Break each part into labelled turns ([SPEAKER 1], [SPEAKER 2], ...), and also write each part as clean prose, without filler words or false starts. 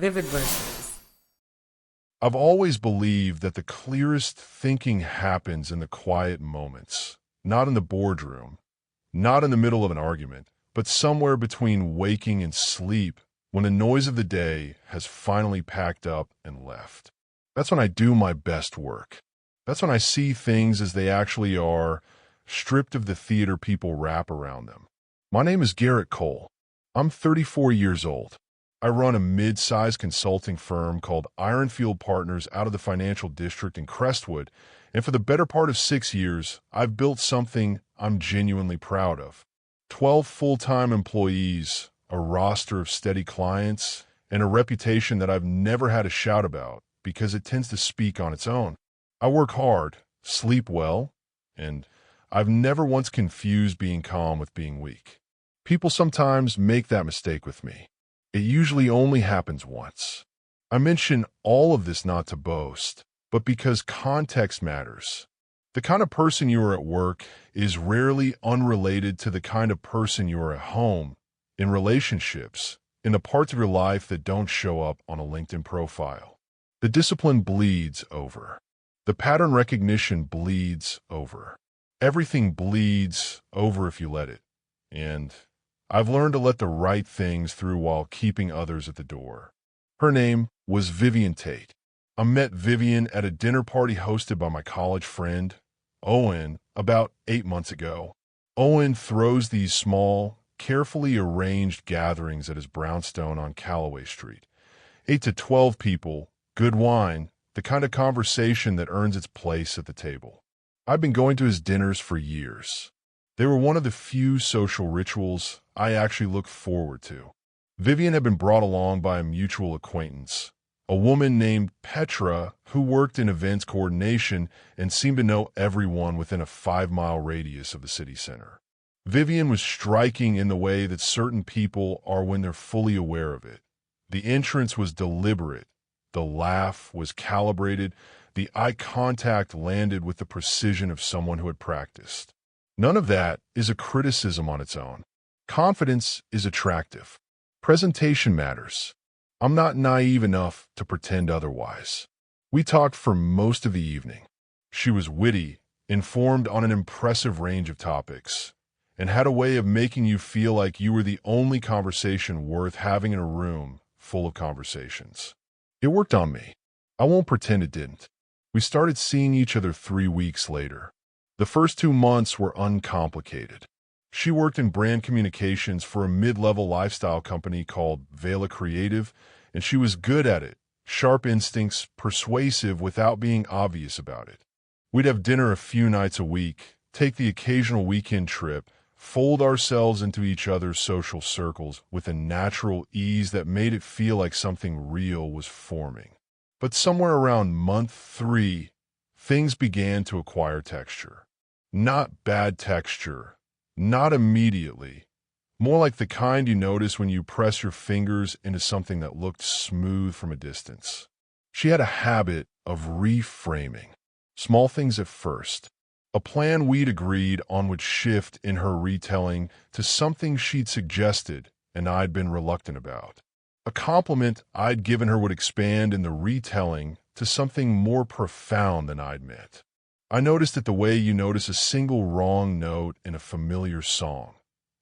[SPEAKER 1] Vivid verses.
[SPEAKER 2] I've always believed that the clearest thinking happens in the quiet moments, not in the boardroom, not in the middle of an argument, but somewhere between waking and sleep when the noise of the day has finally packed up and left. That's when I do my best work. That's when I see things as they actually are, stripped of the theater people wrap around them. My name is Garrett Cole. I'm 34 years old. I run a mid-sized consulting firm called Ironfield Partners out of the financial district in Crestwood, and for the better part of 6 years, I've built something I'm genuinely proud of. 12 full-time employees, a roster of steady clients, and a reputation that I've never had a shout about because it tends to speak on its own. I work hard, sleep well, and I've never once confused being calm with being weak. People sometimes make that mistake with me. It usually only happens once. I mention all of this not to boast, but because context matters. The kind of person you are at work is rarely unrelated to the kind of person you are at home, in relationships, in the parts of your life that don't show up on a LinkedIn profile. The discipline bleeds over. The pattern recognition bleeds over. Everything bleeds over if you let it. And I've learned to let the right things through while keeping others at the door. Her name was Vivian Tate. I met Vivian at a dinner party hosted by my college friend, Owen, about 8 months ago. Owen throws these small, carefully arranged gatherings at his brownstone on Callaway Street. 8 to 12 people, good wine, the kind of conversation that earns its place at the table. I've been going to his dinners for years. They were one of the few social rituals I actually looked forward to. Vivian had been brought along by a mutual acquaintance, a woman named Petra who worked in events coordination and seemed to know everyone within a 5-mile radius of the city center. Vivian was striking in the way that certain people are when they're fully aware of it. The entrance was deliberate. The laugh was calibrated. The eye contact landed with the precision of someone who had practiced. None of that is a criticism on its own. Confidence is attractive. Presentation matters. I'm not naive enough to pretend otherwise. We talked for most of the evening. She was witty, informed on an impressive range of topics, and had a way of making you feel like you were the only conversation worth having in a room full of conversations. It worked on me. I won't pretend it didn't. We started seeing each other 3 weeks later. The first 2 months were uncomplicated. She worked in brand communications for a mid-level lifestyle company called Vela Creative, and she was good at it, sharp instincts, persuasive without being obvious about it. We'd have dinner a few nights a week, take the occasional weekend trip, fold ourselves into each other's social circles with a natural ease that made it feel like something real was forming. But somewhere around month 3, things began to acquire texture. Not bad texture, not immediately, more like the kind you notice when you press your fingers into something that looked smooth from a distance. She had a habit of reframing. Small things at first. A plan we'd agreed on would shift in her retelling to something she'd suggested and I'd been reluctant about. A compliment I'd given her would expand in the retelling to something more profound than I'd meant. I noticed it the way you notice a single wrong note in a familiar song.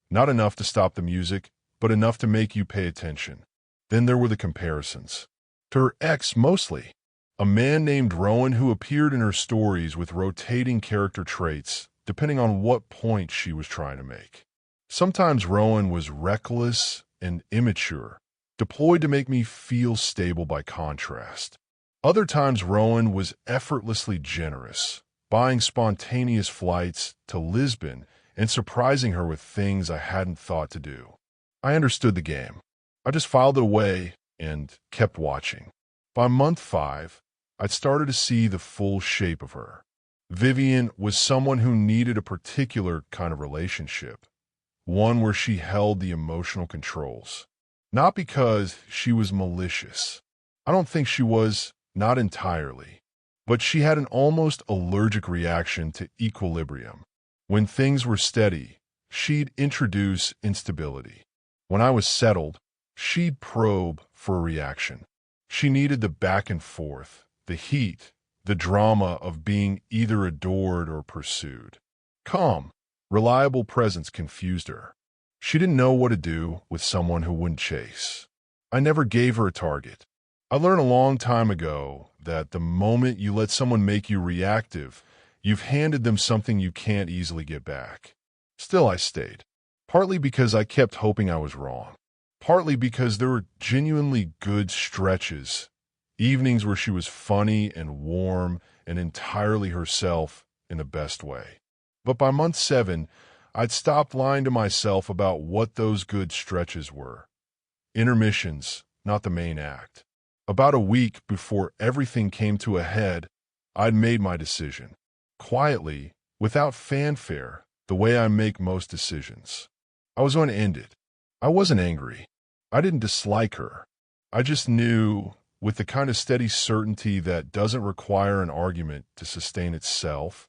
[SPEAKER 2] Not enough to stop the music, but enough to make you pay attention. Then there were the comparisons. To her ex mostly. A man named Rowan who appeared in her stories with rotating character traits, depending on what point she was trying to make. Sometimes Rowan was reckless and immature, deployed to make me feel stable by contrast. Other times Rowan was effortlessly generous, buying spontaneous flights to Lisbon and surprising her with things I hadn't thought to do. I understood the game. I just filed it away and kept watching. By month 5, I'd started to see the full shape of her. Vivian was someone who needed a particular kind of relationship, one where she held the emotional controls. Not because she was malicious. I don't think she was, not entirely. But she had an almost allergic reaction to equilibrium. When things were steady, she'd introduce instability. When I was settled, She'd probe for a reaction. She needed the back and forth, the heat, the drama of being either adored or pursued. Calm, reliable presence confused her. She didn't know what to do with someone who wouldn't chase. I never gave her a target. I learned a long time ago that the moment you let someone make you reactive, you've handed them something you can't easily get back. Still, I stayed. Partly because I kept hoping I was wrong. Partly because there were genuinely good stretches, evenings where she was funny and warm and entirely herself in the best way. But by month 7, I'd stopped lying to myself about what those good stretches were. Intermissions, not the main act. About a week before everything came to a head, I'd made my decision. Quietly, without fanfare, the way I make most decisions. I was going to end it. I wasn't angry. I didn't dislike her. I just knew, with the kind of steady certainty that doesn't require an argument to sustain itself,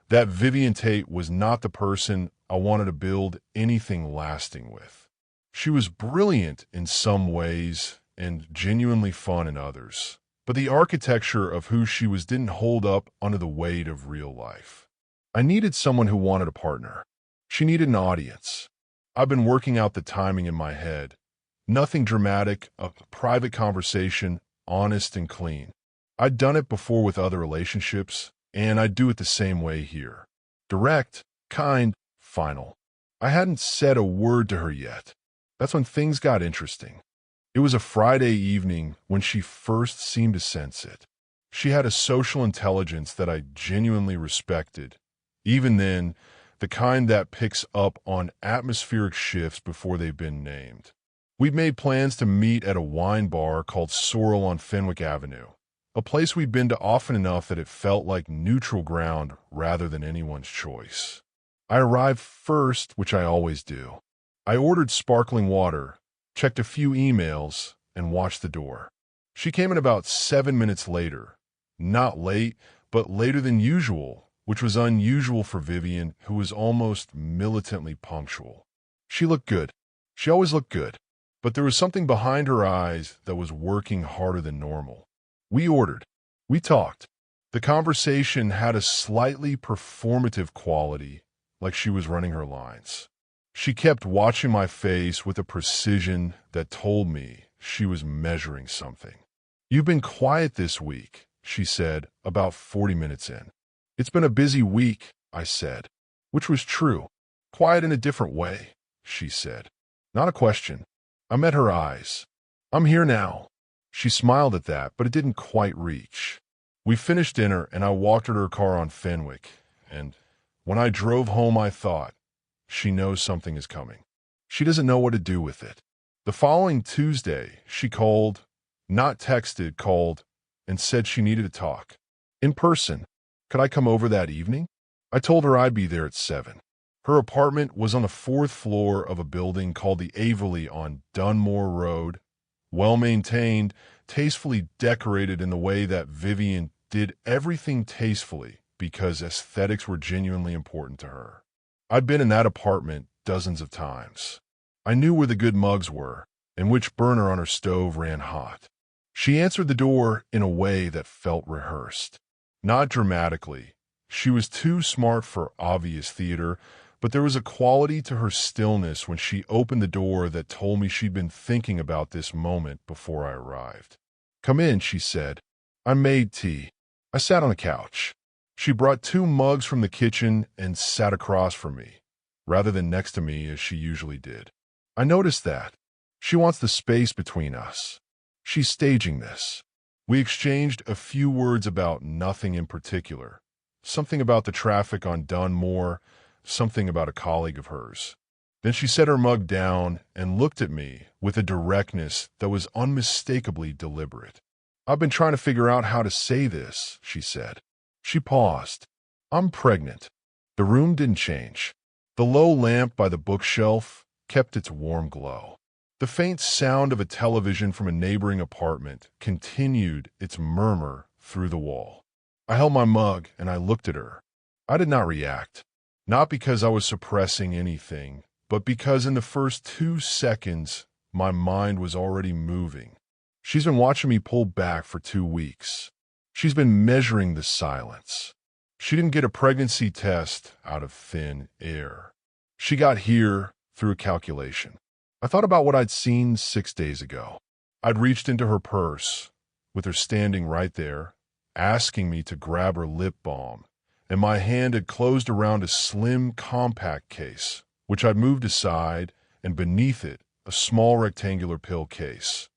[SPEAKER 2] that Vivian Tate was not the person I wanted to build anything lasting with. She was brilliant in some ways and genuinely fun in others, but the architecture of who she was didn't hold up under the weight of real life. I needed someone who wanted a partner. She needed an audience. I've been working out the timing in my head. Nothing dramatic, a private conversation, honest and clean. I'd done it before with other relationships, and I'd do it the same way here. Direct, kind, final. I hadn't said a word to her yet. That's when things got interesting. It was a Friday evening when she first seemed to sense it. She had a social intelligence that I genuinely respected. Even then, the kind that picks up on atmospheric shifts before they've been named. We'd made plans to meet at a wine bar called Sorrel on Fenwick Avenue, a place we'd been to often enough that it felt like neutral ground rather than anyone's choice. I arrived first, which I always do. I ordered sparkling water, checked a few emails, and watched the door. She came in about 7 minutes later. Not late, but later than usual, which was unusual for Vivian, who was almost militantly punctual. She looked good. She always looked good. But there was something behind her eyes that was working harder than normal. We ordered. We talked. The conversation had a slightly performative quality, like she was running her lines. She kept watching my face with a precision that told me she was measuring something. "You've been quiet this week," she said, about 40 minutes in. "It's been a busy week," I said, which was true. "Quiet in a different way," she said. Not a question. I met her eyes. "I'm here now." She smiled at that, but it didn't quite reach. We finished dinner, and I walked her to her car on Fenwick, and when I drove home I thought, she knows something is coming. She doesn't know what to do with it. The following Tuesday, she called, not texted, called, and said she needed to talk. In person. Could I come over that evening? I told her I'd be there at 7. Her apartment was on the 4th floor of a building called the Averly on Dunmore Road, well-maintained, tastefully decorated in the way that Vivian did everything tastefully because aesthetics were genuinely important to her. I'd been in that apartment dozens of times. I knew where the good mugs were and which burner on her stove ran hot. She answered the door in a way that felt rehearsed. Not dramatically. She was too smart for obvious theater, but there was a quality to her stillness when she opened the door that told me she'd been thinking about this moment before I arrived. "Come in," she said. I made tea. I sat on a couch. She brought 2 mugs from the kitchen and sat across from me, rather than next to me as she usually did. I noticed that. She wants the space between us. She's staging this. We exchanged a few words about nothing in particular. Something about the traffic on Dunmore, something about a colleague of hers. Then she set her mug down and looked at me with a directness that was unmistakably deliberate. "I've been trying to figure out how to say this," she said. She paused. "I'm pregnant." The room didn't change. The low lamp by the bookshelf kept its warm glow. The faint sound of a television from a neighboring apartment continued its murmur through the wall. I held my mug and I looked at her. I did not react. Not because I was suppressing anything, but because in the first 2 seconds, my mind was already moving. She's been watching me pull back for 2 weeks. She's been measuring the silence. She didn't get a pregnancy test out of thin air. She got here through a calculation. I thought about what I'd seen 6 days ago. I'd reached into her purse, with her standing right there, asking me to grab her lip balm, and my hand had closed around a slim, compact case, which I'd moved aside, and beneath it, a small rectangular pill case.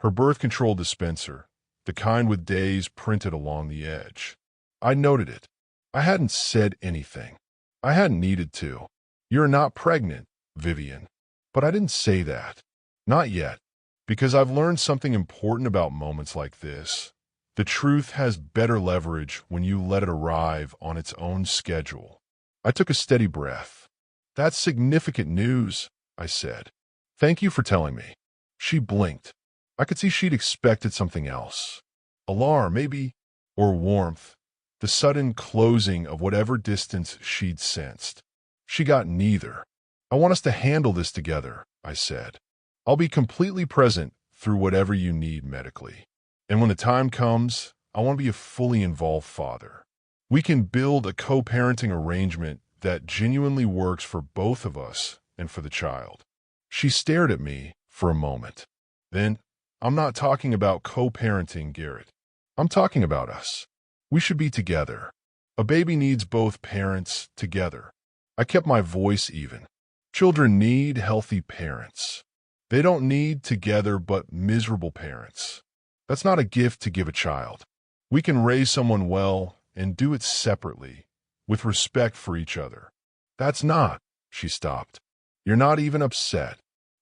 [SPEAKER 2] Her birth control dispenser, the kind with days printed along the edge. I noted it. I hadn't said anything. I hadn't needed to. "You're not pregnant, Vivian." But I didn't say that. Not yet. Because I've learned something important about moments like this. The truth has better leverage when you let it arrive on its own schedule. I took a steady breath. "That's significant news," I said. "Thank you for telling me." She blinked. I could see she'd expected something else. Alarm, maybe, or warmth. The sudden closing of whatever distance she'd sensed. She got neither. "I want us to handle this together," I said. "I'll be completely present through whatever you need medically. And when the time comes, I want to be a fully involved father. We can build a co-parenting arrangement that genuinely works for both of us and for the child." She stared at me for a moment. Then, "I'm not talking about co-parenting, Garrett. I'm talking about us. We should be together. A baby needs both parents together." I kept my voice even. Children need healthy parents. They don't need together but miserable parents. That's not a gift to give a child. We can raise someone well and do it separately, with respect for each other. That's not, she stopped. You're not even upset.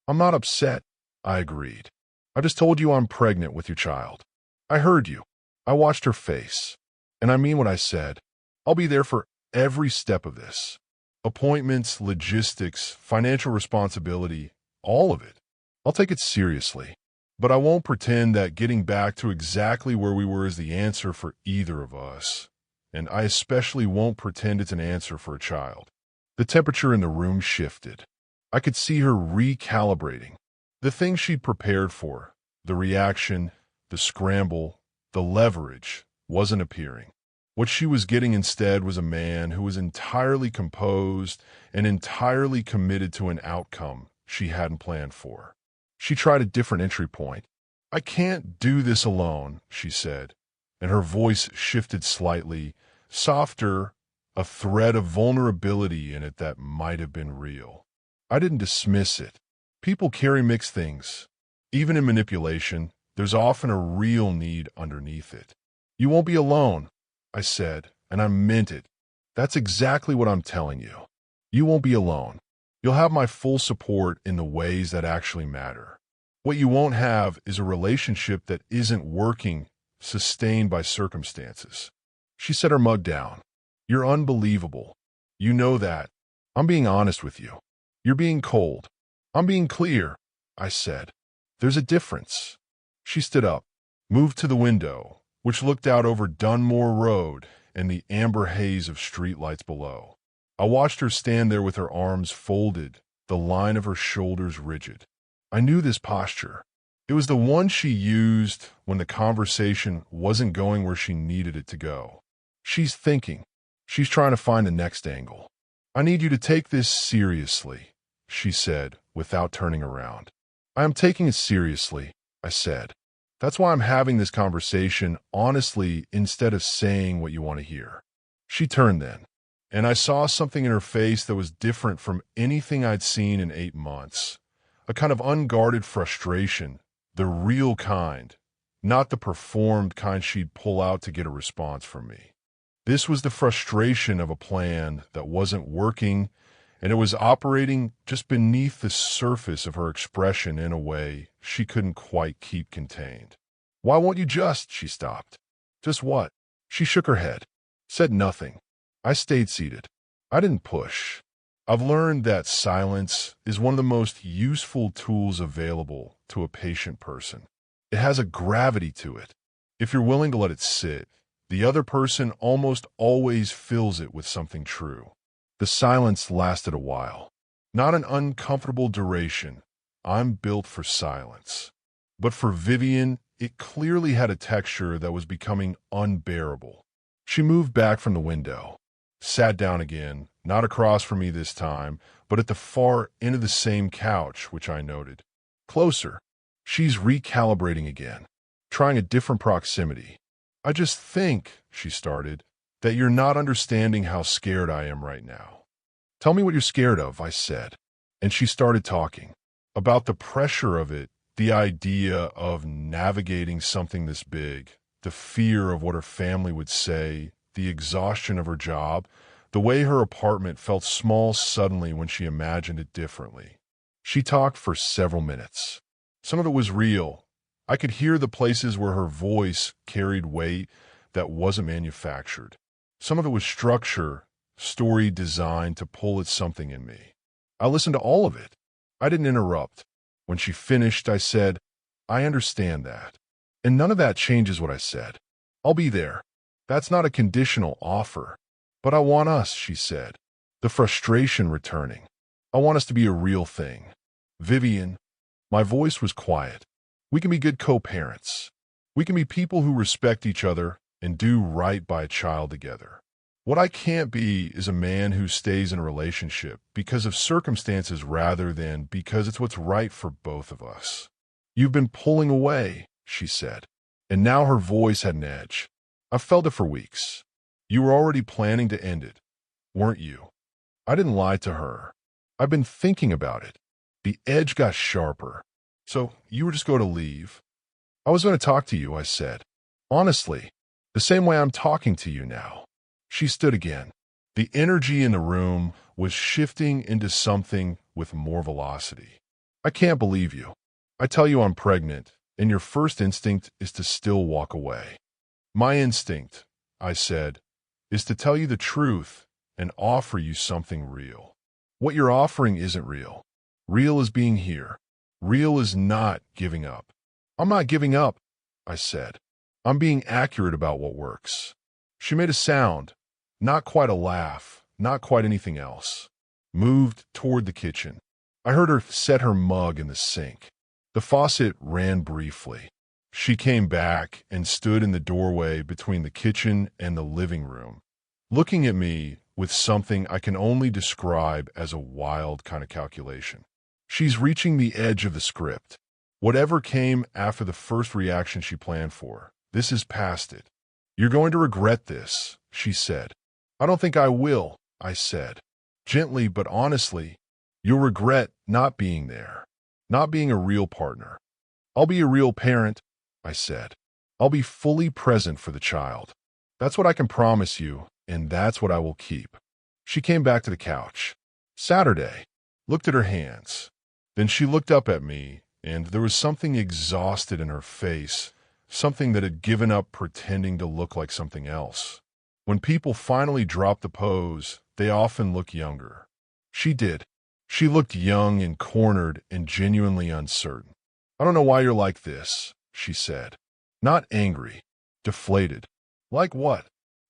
[SPEAKER 2] I'm not upset, I agreed. I just told you I'm pregnant with your child. I heard you. I watched her face. And I mean what I said. I'll be there for every step of this. Appointments, logistics, financial responsibility, all of it. I'll take it seriously. But I won't pretend that getting back to exactly where we were is the answer for either of us. And I especially won't pretend it's an answer for a child. The temperature in the room shifted. I could see her recalibrating. The things she'd prepared for, the reaction, the scramble, the leverage, wasn't appearing. What she was getting instead was a man who was entirely composed and entirely committed to an outcome she hadn't planned for. She tried a different entry point. "I can't do this alone," she said, and her voice shifted slightly, softer, a thread of vulnerability in it that might have been real. I didn't dismiss it. People carry mixed things. Even in manipulation, there's often a real need underneath it. "You won't be alone," I said, and I meant it. That's exactly what I'm telling you. You won't be alone. You'll have my full support in the ways that actually matter. What you won't have is a relationship that isn't working, sustained by circumstances. She set her mug down. "You're unbelievable. You know that. I'm being honest with you. You're being cold. I'm being clear," I said. "There's a difference." She stood up, moved to the window, which looked out over Dunmore Road and the amber haze of streetlights below. I watched her stand there with her arms folded, the line of her shoulders rigid. I knew this posture. It was the one she used when the conversation wasn't going where she needed it to go. She's thinking. She's trying to find the next angle. "I need you to take this seriously," she said, without turning around. "I am taking it seriously," I said. "That's why I'm having this conversation honestly instead of saying what you want to hear." She turned then, and I saw something in her face that was different from anything I'd seen in 8 months. A kind of unguarded frustration, the real kind, not the performed kind she'd pull out to get a response from me. This was the frustration of a plan that wasn't working, and it was operating just beneath the surface of her expression in a way she couldn't quite keep contained. "Why won't you just?" She stopped. "Just what?" She shook her head, said nothing. I stayed seated. I didn't push. I've learned that silence is one of the most useful tools available to a patient person. It has a gravity to it. If you're willing to let it sit, the other person almost always fills it with something true. The silence lasted a while. Not an uncomfortable duration, I'm built for silence. But for Vivian, it clearly had a texture that was becoming unbearable. She moved back from the window, sat down again, not across from me this time, but at the far end of the same couch, which I noted. Closer. She's recalibrating again, trying a different proximity. I just think, she started, that you're not understanding how scared I am right now. Tell me what you're scared of, I said. And she started talking about the pressure of it, the idea of navigating something this big, the fear of what her family would say, the exhaustion of her job, the way her apartment felt small suddenly when she imagined it differently. She talked for several minutes. Some of it was real. I could hear the places where her voice carried weight that wasn't manufactured. Some of it was structure, story designed to pull at something in me. I listened to all of it. I didn't interrupt. When she finished, I said, I understand that. And none of that changes what I said. I'll be there. That's not a conditional offer. But I want us, she said. The frustration returning. I want us to be a real thing. Vivian, my voice was quiet. We can be good co-parents. We can be people who respect each other and do right by a child together. What I can't be is a man who stays in a relationship because of circumstances rather than because it's what's right for both of us. You've been pulling away, she said, and now her voice had an edge. I've felt it for weeks. You were already planning to end it, weren't you? I didn't lie to her. I've been thinking about it. The edge got sharper. So you were just going to leave? I was going to talk to you, I said. Honestly, the same way I'm talking to you now. She stood again. The energy in the room was shifting into something with more velocity. I can't believe you. I tell you I'm pregnant, and your first instinct is to still walk away. My instinct, I said, is to tell you the truth and offer you something real. What you're offering isn't real. Real is being here. Real is not giving up. I'm not giving up, I said. I'm being accurate about what works. She made a sound, not quite a laugh, not quite anything else. Moved toward the kitchen. I heard her set her mug in the sink. The faucet ran briefly. She came back and stood in the doorway between the kitchen and the living room, looking at me with something I can only describe as a wild kind of calculation. She's reaching the edge of the script. Whatever came after the first reaction she planned for, this is past it. You're going to regret this, she said. I don't think I will, I said. Gently but honestly, you'll regret not being there, not being a real partner. I'll be a real parent, I said. I'll be fully present for the child. That's what I can promise you, and that's what I will keep. She came back to the couch. Saturday. Looked at her hands. Then she looked up at me, and there was something exhausted in her face, something that had given up pretending to look like something else. When people finally drop the pose, they often look younger. She did. She looked young and cornered and genuinely uncertain. I don't know why you're like this, she said. Not angry. Deflated. Like what?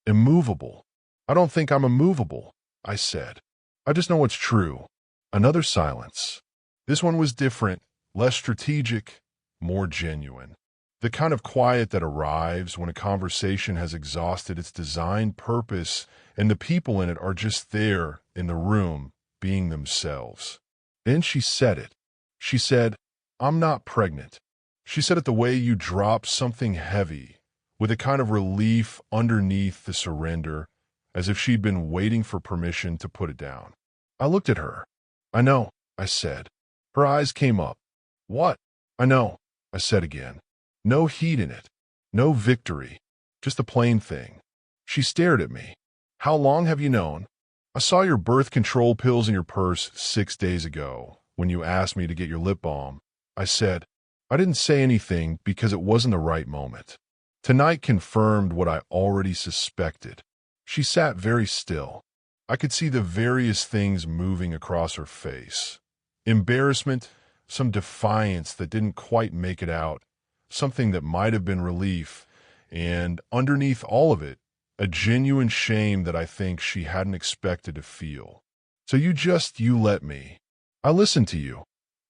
[SPEAKER 2] Immovable. I don't think I'm immovable, I said. I just know what's true. Another silence. This one was different, less strategic, more genuine. The kind of quiet that arrives when a conversation has exhausted its designed purpose and the people in it are just there in the room, being themselves. Then she said it. She said, I'm not pregnant. She said it the way you drop something heavy, with a kind of relief underneath the surrender, as if she'd been waiting for permission to put it down. I looked at her. I know, I said. Her eyes came up. What? I know, I said again. No heat in it. No victory. Just a plain thing. She stared at me. How long have you known? I saw your birth control pills in your purse 6 days ago when you asked me to get your lip balm. I said, I didn't say anything because it wasn't the right moment. Tonight confirmed what I already suspected. She sat very still. I could see the various things moving across her face. Embarrassment, some defiance that didn't quite make it out, something that might have been relief, and underneath all of it, a genuine shame that I think she hadn't expected to feel. So you let me. I listened to you,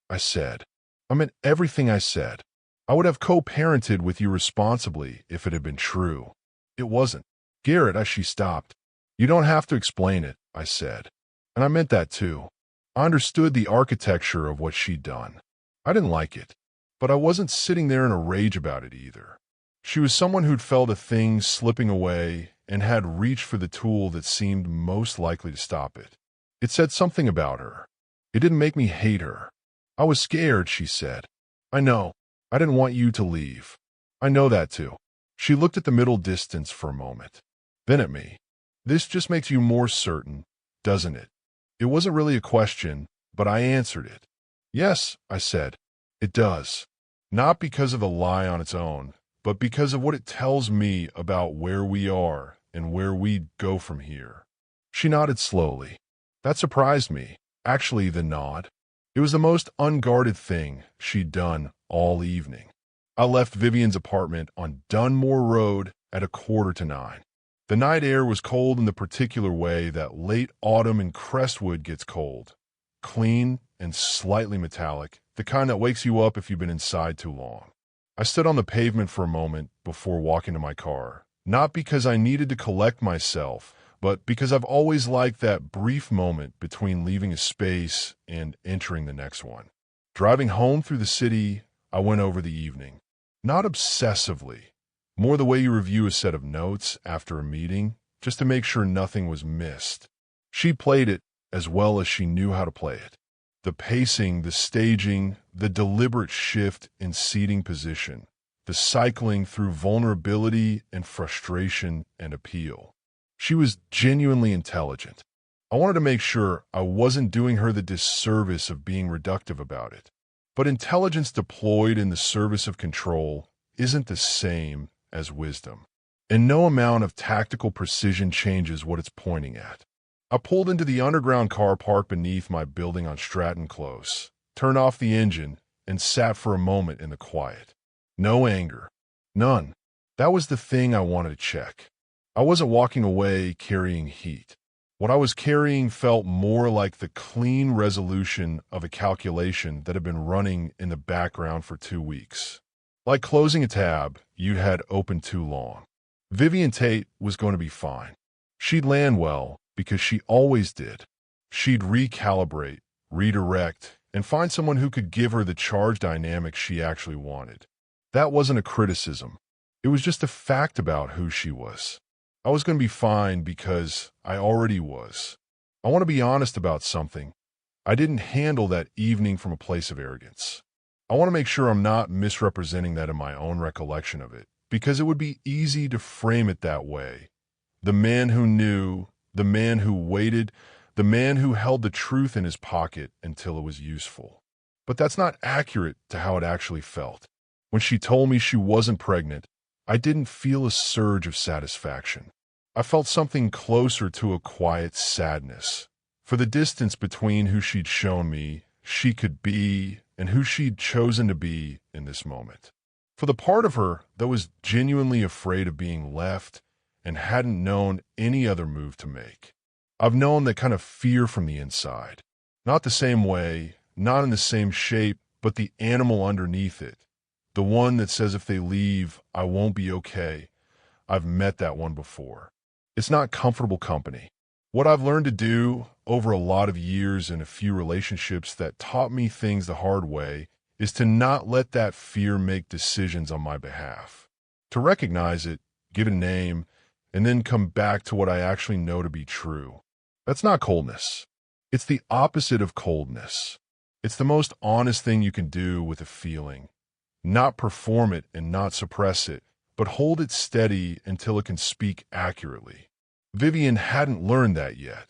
[SPEAKER 2] I said. I meant everything I said. I would have co-parented with you responsibly if it had been true. It wasn't. Garrett, she stopped. You don't have to explain it, I said. And I meant that too. I understood the architecture of what she'd done. I didn't like it, but I wasn't sitting there in a rage about it either. She was someone who'd felt a thing slipping away and had reached for the tool that seemed most likely to stop it. It said something about her. It didn't make me hate her. I was scared, she said. I know. I didn't want you to leave. I know that too. She looked at the middle distance for a moment, then at me. This just makes you more certain, doesn't it? It wasn't really a question, but I answered it. Yes, I said. It does. Not because of the lie on its own, but because of what it tells me about where we are and where we'd go from here. She nodded slowly. That surprised me. Actually, the nod. It was the most unguarded thing she'd done all evening. I left Vivian's apartment on Dunmore Road at 8:45. The night air was cold in the particular way that late autumn in Crestwood gets cold. Clean and slightly metallic, the kind that wakes you up if you've been inside too long. I stood on the pavement for a moment before walking to my car, not because I needed to collect myself, but because I've always liked that brief moment between leaving a space and entering the next one. Driving home through the city, I went over the evening. Not obsessively, more the way you review a set of notes after a meeting, just to make sure nothing was missed. She played it as well as she knew how to play it. The pacing, the staging, the deliberate shift in seating position, the cycling through vulnerability and frustration and appeal. She was genuinely intelligent. I wanted to make sure I wasn't doing her the disservice of being reductive about it. But intelligence deployed in the service of control isn't the same as wisdom. And no amount of tactical precision changes what it's pointing at. I pulled into the underground car park beneath my building on Stratton Close, turned off the engine, and sat for a moment in the quiet. No anger. None. That was the thing I wanted to check. I wasn't walking away carrying heat. What I was carrying felt more like the clean resolution of a calculation that had been running in the background for 2 weeks. Like closing a tab you'd had open too long. Vivian Tate was going to be fine. She'd land well because she always did. She'd recalibrate, redirect, and find someone who could give her the charge dynamic she actually wanted. That wasn't a criticism. It was just a fact about who she was. I was going to be fine because I already was. I want to be honest about something. I didn't handle that evening from a place of arrogance. I want to make sure I'm not misrepresenting that in my own recollection of it, because it would be easy to frame it that way. The man who knew, the man who waited, the man who held the truth in his pocket until it was useful. But that's not accurate to how it actually felt. When she told me she wasn't pregnant, I didn't feel a surge of satisfaction. I felt something closer to a quiet sadness, for the distance between who she'd shown me she could be and who she'd chosen to be in this moment. For the part of her that was genuinely afraid of being left and hadn't known any other move to make. I've known that kind of fear from the inside. Not the same way, not in the same shape, but the animal underneath it. The one that says if they leave, I won't be okay. I've met that one before. It's not comfortable company. What I've learned to do over a lot of years and a few relationships that taught me things the hard way is to not let that fear make decisions on my behalf. To recognize it, give it a name, and then come back to what I actually know to be true. That's not coldness. It's the opposite of coldness. It's the most honest thing you can do with a feeling. Not perform it and not suppress it, but hold it steady until it can speak accurately. Vivian hadn't learned that yet.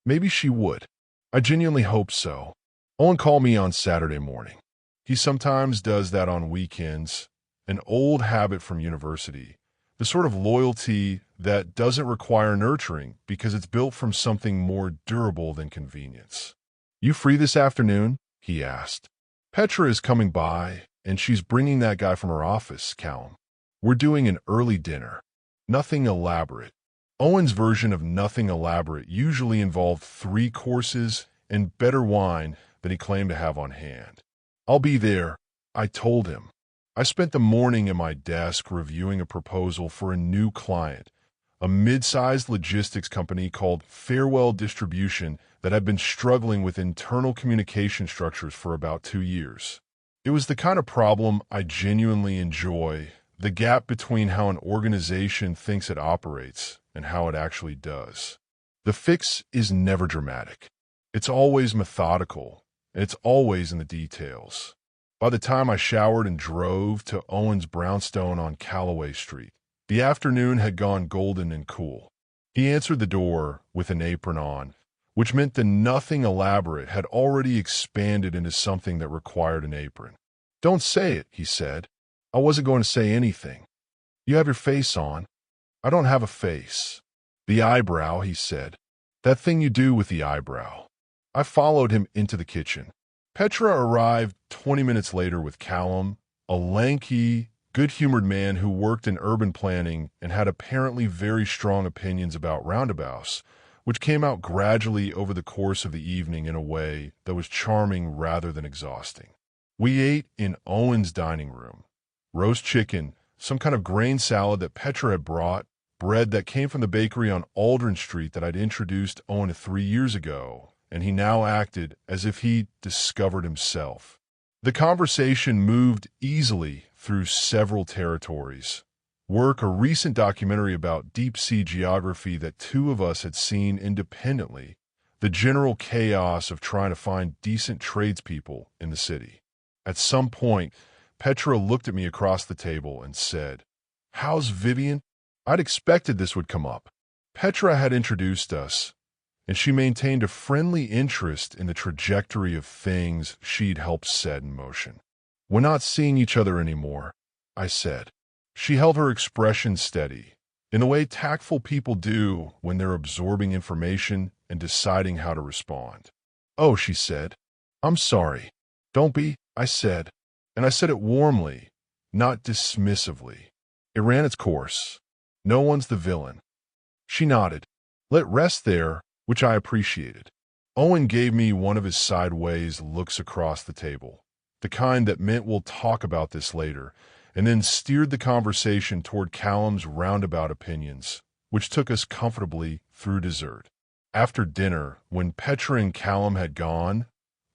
[SPEAKER 2] Maybe she would. I genuinely hope so. Owen called me on Saturday morning. He sometimes does that on weekends, an old habit from university, the sort of loyalty that doesn't require nurturing because it's built from something more durable than convenience. You free this afternoon? He asked. Petra is coming by, and she's bringing that guy from her office, Callum. We're doing an early dinner. Nothing elaborate. Owen's version of nothing elaborate usually involved 3 courses and better wine than he claimed to have on hand. I'll be there, I told him. I spent the morning at my desk reviewing a proposal for a new client, a mid-sized logistics company called Farewell Distribution that had been struggling with internal communication structures for about 2 years. It was the kind of problem I genuinely enjoy, the gap between how an organization thinks it operates and how it actually does. The fix is never dramatic. It's always methodical, and it's always in the details. By the time I showered and drove to Owen's brownstone on Callaway Street, the afternoon had gone golden and cool. He answered the door with an apron on, which meant the nothing elaborate had already expanded into something that required an apron. "Don't say it," he said. "I wasn't going to say anything. You have your face on." "I don't have a face." "The eyebrow," he said. "That thing you do with the eyebrow." I followed him into the kitchen. Petra arrived 20 minutes later with Callum, a lanky, good-humored man who worked in urban planning and had apparently very strong opinions about roundabouts, which came out gradually over the course of the evening in a way that was charming rather than exhausting. We ate in Owen's dining room. Roast chicken, some kind of grain salad that Petra had brought, bread that came from the bakery on Aldrin Street that I'd introduced Owen to 3 years ago, and he now acted as if he discovered himself. The conversation moved easily through several territories. Work, a recent documentary about deep-sea geography that 2 of us had seen independently, the general chaos of trying to find decent tradespeople in the city. At some point, Petra looked at me across the table and said, "How's Vivian?" I'd expected this would come up. Petra had introduced us, and she maintained a friendly interest in the trajectory of things she'd helped set in motion. "We're not seeing each other anymore," I said. She held her expression steady, in the way tactful people do when they're absorbing information and deciding how to respond. "Oh," she said. "I'm sorry." "Don't be," I said, and I said it warmly, not dismissively. It ran its course. No one's the villain. She nodded. Let rest there, which I appreciated. Owen gave me one of his sideways looks across the table, the kind that meant we'll talk about this later, and then steered the conversation toward Callum's roundabout opinions, which took us comfortably through dessert. After dinner, when Petra and Callum had gone,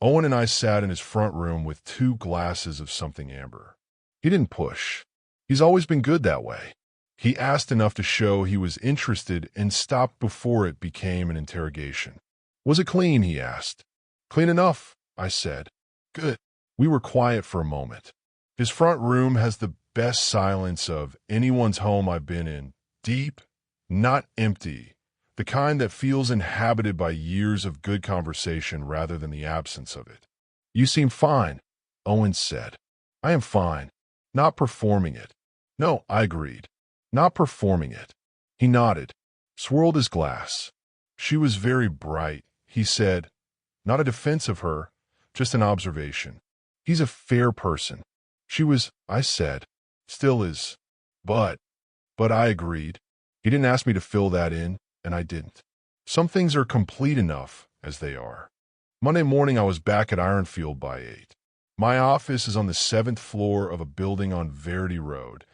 [SPEAKER 2] Owen and I sat in his front room with 2 glasses of something amber. He didn't push. He's always been good that way. He asked enough to show he was interested and stopped before it became an interrogation. "Was it clean?" he asked. "Clean enough," I said. "Good." We were quiet for a moment. His front room has the best silence of anyone's home I've been in. Deep, not empty. The kind that feels inhabited by years of good conversation rather than the absence of it. "You seem fine," Owen said. "I am fine. Not performing it." "No," I agreed. "Not performing it." He nodded, swirled his glass. "She was very bright," he said. Not a defense of her, just an observation. "He's a fair person." "She was," I said. "Still is." But I agreed. He didn't ask me to fill that in, and I didn't. Some things are complete enough as they are. Monday morning I was back at Ironfield by 8. My office is on the 7th floor of a building on Verity Road,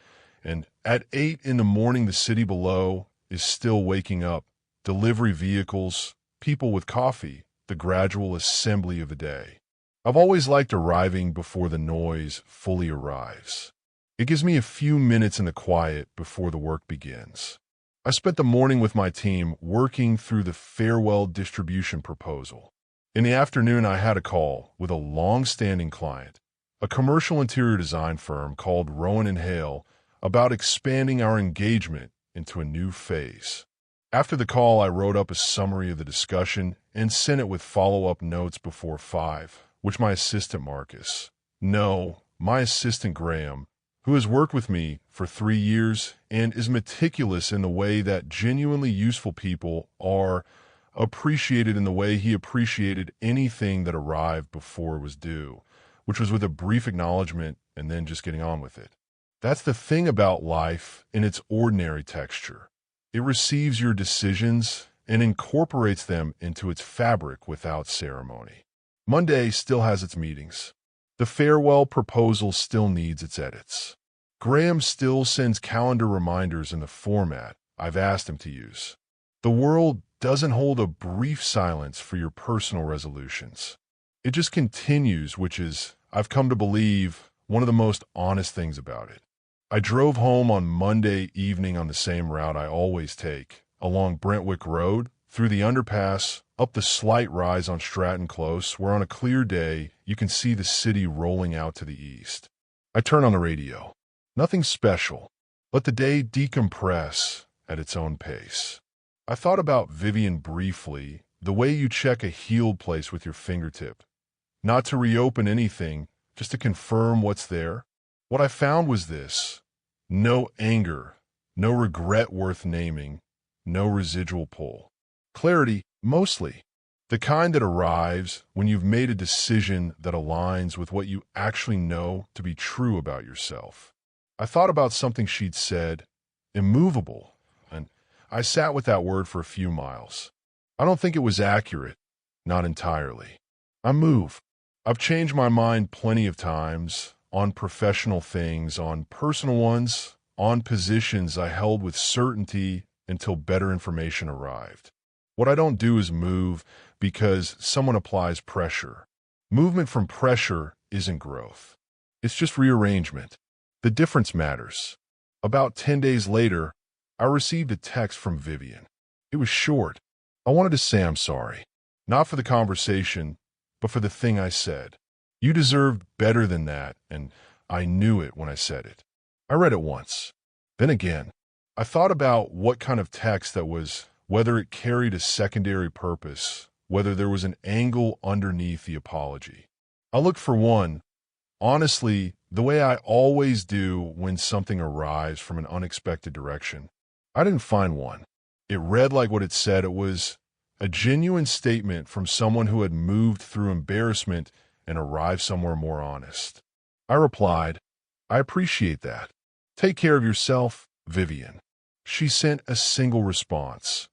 [SPEAKER 2] and at 8 in the morning the city below is still waking up. Delivery vehicles, people with coffee, the gradual assembly of the day. I've always liked arriving before the noise fully arrives. It gives me a few minutes in the quiet before the work begins. I spent the morning with my team working through the Farewell Distribution proposal. In the afternoon, I had a call with a long-standing client, a commercial interior design firm called Rowan & Hale, about expanding our engagement into a new phase. After the call, I wrote up a summary of the discussion and sent it with follow-up notes before 5, which my assistant my assistant Graham, who has worked with me for 3 years and is meticulous in the way that genuinely useful people are, appreciated in the way he appreciated anything that arrived before it was due, which was with a brief acknowledgement and then just getting on with it. That's the thing about life in its ordinary texture. It receives your decisions and incorporates them into its fabric without ceremony. Monday still has its meetings. The farewell proposal still needs its edits. Graham still sends calendar reminders in the format I've asked him to use. The world doesn't hold a brief silence for your personal resolutions. It just continues, which is, I've come to believe, one of the most honest things about it. I drove home on Monday evening on the same route I always take, along Brentwick Road, through the underpass, up the slight rise on Stratton Close, where on a clear day you can see the city rolling out to the east. I turn on the radio. Nothing special. Let the day decompress at its own pace. I thought about Vivian briefly, the way you check a healed place with your fingertip. Not to reopen anything, just to confirm what's there. What I found was this: no anger, no regret worth naming, no residual pull. Clarity, mostly. The kind that arrives when you've made a decision that aligns with what you actually know to be true about yourself. I thought about something she'd said, immovable, and I sat with that word for a few miles. I don't think it was accurate, not entirely. I move. I've changed my mind plenty of times, on professional things, on personal ones, on positions I held with certainty until better information arrived. What I don't do is move because someone applies pressure. Movement from pressure isn't growth. It's just rearrangement. The difference matters. About 10 days later, I received a text from Vivian. It was short. I wanted to say I'm sorry. Not for the conversation, but for the thing I said. You deserved better than that, and I knew it when I said it. I read it once. Then again. I thought about what kind of text that was, whether it carried a secondary purpose, whether there was an angle underneath the apology. I looked for one, honestly, the way I always do when something arrives from an unexpected direction. I didn't find one. It read like what it said. It was a genuine statement from someone who had moved through embarrassment and arrived somewhere more honest. I replied, I appreciate that. Take care of yourself, Vivian. She sent a single response,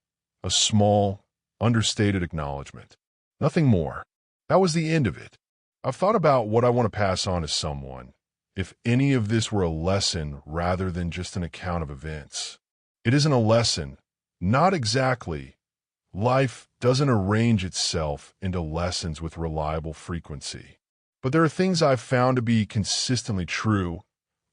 [SPEAKER 2] a small, understated acknowledgement. Nothing more. That was the end of it. I've thought about what I want to pass on to someone, if any of this were a lesson rather than just an account of events. It isn't a lesson. Not exactly. Life doesn't arrange itself into lessons with reliable frequency. But there are things I've found to be consistently true,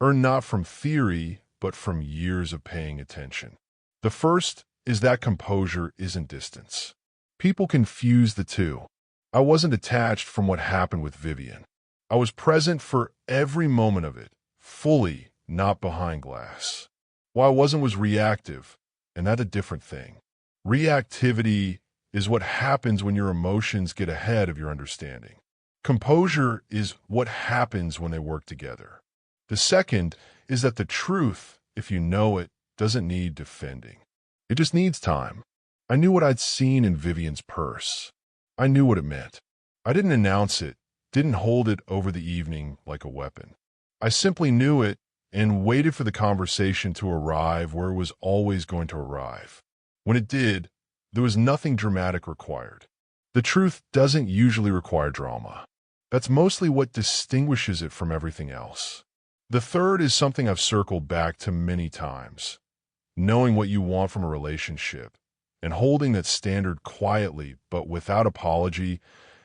[SPEAKER 2] earned not from theory, but from years of paying attention. The first is that composure isn't distance. People confuse the two. I wasn't detached from what happened with Vivian. I was present for every moment of it, fully, not behind glass. What I wasn't was reactive, and that's a different thing. Reactivity is what happens when your emotions get ahead of your understanding. Composure is what happens when they work together. The second is that the truth, if you know it, doesn't need defending. It just needs time. I knew what I'd seen in Vivian's purse. I knew what it meant. I didn't announce it, didn't hold it over the evening like a weapon. I simply knew it and waited for the conversation to arrive where it was always going to arrive. When it did, there was nothing dramatic required. The truth doesn't usually require drama. That's mostly what distinguishes it from everything else. The third is something I've circled back to many times. Knowing what you want from a relationship and holding that standard quietly but without apology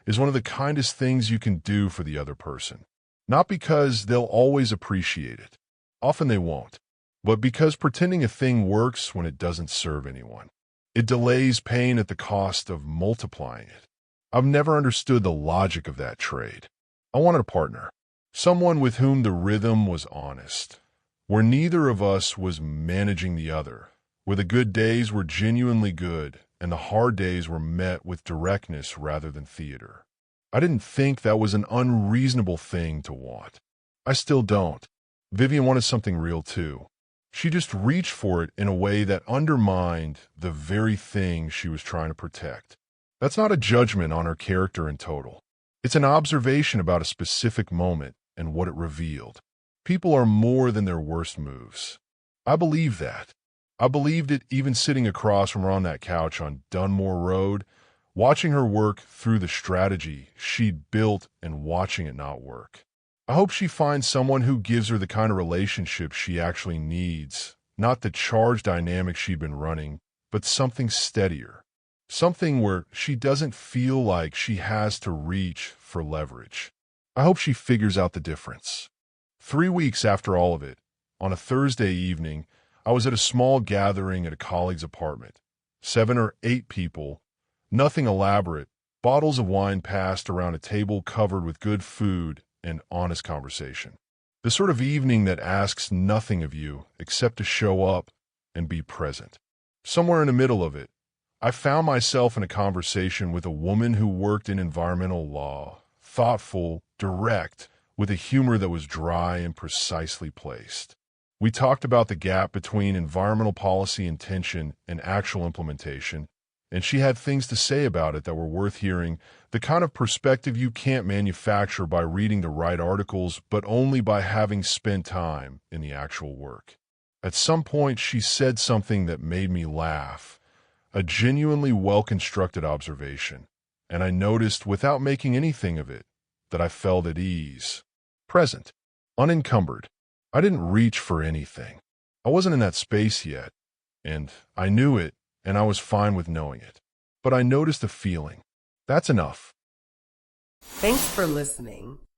[SPEAKER 2] is one of the kindest things you can do for the other person. Not because they'll always appreciate it. Often they won't. But because pretending a thing works when it doesn't serve anyone. It delays pain at the cost of multiplying it. I've never understood the logic of that trade. I wanted a partner. Someone with whom the rhythm was honest, where neither of us was managing the other, where the good days were genuinely good and the hard days were met with directness rather than theater. I didn't think that was an unreasonable thing to want. I still don't. Vivian wanted something real too. She just reached for it in a way that undermined the very thing she was trying to protect. That's not a judgment on her character in total. It's an observation about a specific moment and what it revealed. People are more than their worst moves. I believe that. I believed it even sitting across from her on that couch on Dunmore Road, watching her work through the strategy she'd built and watching it not work. I hope she finds someone who gives her the kind of relationship she actually needs, not the charged dynamic she'd been running, but something steadier. Something where she doesn't feel like she has to reach for leverage. I hope she figures out the difference. 3 weeks after all of it, on a Thursday evening, I was at a small gathering at a colleague's apartment. 7 or 8 people, nothing elaborate, bottles of wine passed around a table covered with good food and honest conversation. The sort of evening that asks nothing of you except to show up and be present. Somewhere in the middle of it, I found myself in a conversation with a woman who worked in environmental law, thoughtful, direct, with a humor that was dry and precisely placed. We talked about the gap between environmental policy intention and actual implementation, and she had things to say about it that were worth hearing, the kind of perspective you can't manufacture by reading the right articles, but only by having spent time in the actual work. At some point, she said something that made me laugh, a genuinely well-constructed observation, and I noticed, without making anything of it, that I felt at ease, present, unencumbered. I didn't reach for anything. I wasn't in that space yet, and I knew it, and I was fine with knowing it. But I noticed a feeling. That's enough.
[SPEAKER 1] Thanks for listening.